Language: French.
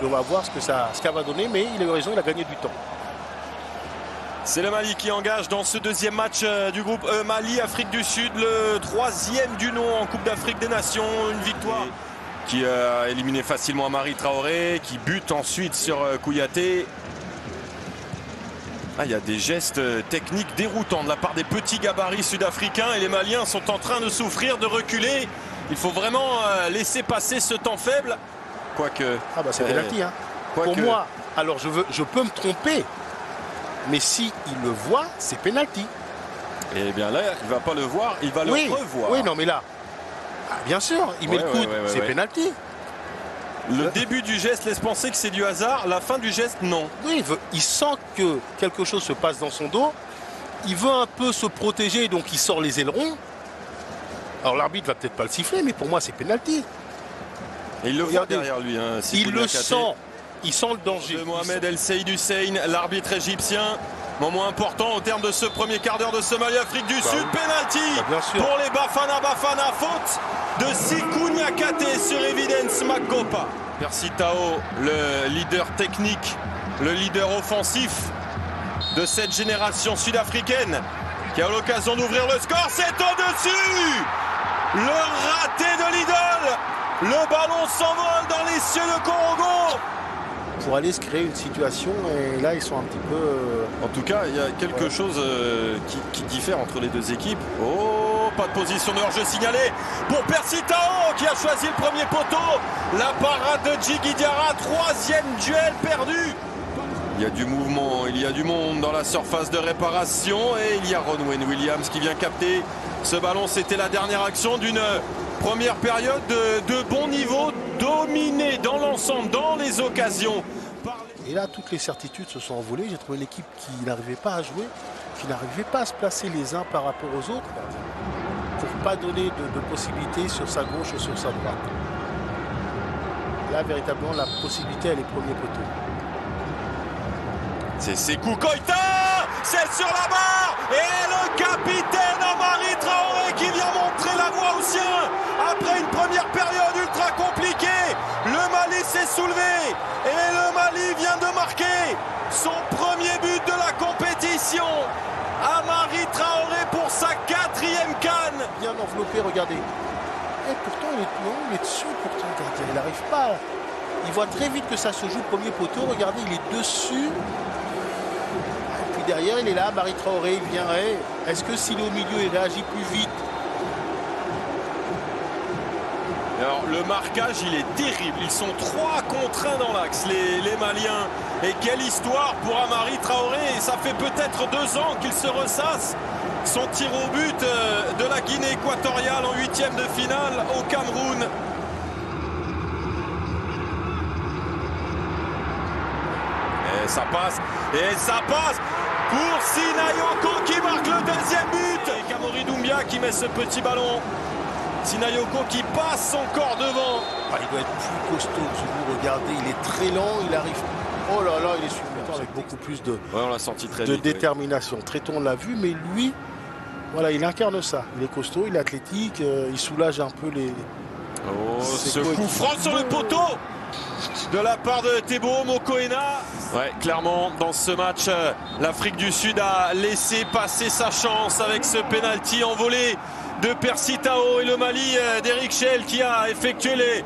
Et on va voir ce qu'elle va donner, mais il a eu raison, il a gagné du temps. C'est le Mali qui engage dans ce deuxième match du groupe E. Mali-Afrique du Sud, le 3e du nom en Coupe d'Afrique des Nations. Une victoire qui a éliminé facilement Amari Traoré, qui bute ensuite sur Kouyaté. Ah, il y a des gestes techniques déroutants de la part des petits gabarits sud-africains et les Maliens sont en train de souffrir, de reculer. Il faut vraiment laisser passer ce temps faible. Quoique... Ah bah c'est pénalty. Hein. Pour moi, alors je peux me tromper, mais si il le voit, c'est pénalty. Et bien là, il ne va pas le voir, il va le revoir. Oui, non mais là, bien sûr, il met le coude, c'est pénalty. Le début du geste laisse penser que c'est du hasard, la fin du geste, non. Oui, il sent que quelque chose se passe dans son dos, il veut un peu se protéger, donc il sort les ailerons. Alors l'arbitre va peut-être pas le siffler, mais pour moi c'est pénalty. Et il le voit derrière lui. Hein, il le sent, il sent le danger. De Mohamed El Seyd Hussein, l'arbitre égyptien. Moment important au terme de ce premier quart d'heure de ce Mali-Afrique du Sud. Penalty pour les Bafana Bafana. Faute de Sikou Niakate sur Evidence Makopa. Percy Tau, le leader technique, le leader offensif de cette génération sud-africaine qui a l'occasion d'ouvrir le score. C'est au-dessus. Le raté de l'idole. Le ballon s'envole dans les cieux de Congo. Pour aller se créer une situation, et là ils sont un petit peu... En tout cas, il y a quelque chose qui diffère entre les deux équipes. Oh, pas de position de hors-jeu signalée pour Percy Tau qui a choisi le premier poteau. La parade de Djigui Diarra, 3e duel perdu. Il y a du mouvement, il y a du monde dans la surface de réparation et il y a Ronwen Williams qui vient capter ce ballon. C'était la dernière action d'une première période de bon niveau, dominée dans l'ensemble, dans les occasions. Et là, toutes les certitudes se sont envolées. J'ai trouvé l'équipe qui n'arrivait pas à jouer, qui n'arrivait pas à se placer les uns par rapport aux autres pour ne pas donner de possibilités sur sa gauche ou sur sa droite. Là, véritablement, la possibilité, elle est premier poteau. C'est Sékou Koïta, c'est sur la barre et le capitaine Amari Traoré qui vient montrer la voie aux siens après une première période ultra compliquée. Le Mali s'est soulevé et le Mali vient de marquer son premier but de la compétition. Amari Traoré pour sa 4e CAN. Bien enveloppé, regardez. Et pourtant, il est dessus, pourtant, regardez, il n'arrive pas. Il voit très vite que ça se joue premier poteau. Regardez, il est dessus. Derrière, il est là, Amari Traoré, il vient. Est-ce que s'il est au milieu, il réagit plus vite? Alors, le marquage, il est terrible. Ils sont 3 contre 1 dans l'axe, les Maliens. Et quelle histoire pour Amari Traoré. Ça fait peut-être 2 ans qu'il se ressasse. Son tir au but de la Guinée équatoriale en 8e de finale au Cameroun. Et ça passe. Et ça passe. Pour Sinayoko qui marque le 2e but. Et Kamori Doumbia qui met ce petit ballon. Sinayoko qui passe encore devant. Ah, il doit être plus costaud que vous. Regardez, il est très lent, il arrive. Oh là là, il est super avec beaucoup plus de, on l'a senti très de vite, détermination. Très tôt, on l'a vu, mais lui, voilà, il incarne ça. Il est costaud, il est athlétique, il soulage un peu les. Oh, ce coup franc sur le poteau de la part de Teboho Mokoena. Ouais, clairement, dans ce match, l'Afrique du Sud a laissé passer sa chance avec ce penalty envolé de Percy Tau et le Mali d'Eric Schell qui a effectué les...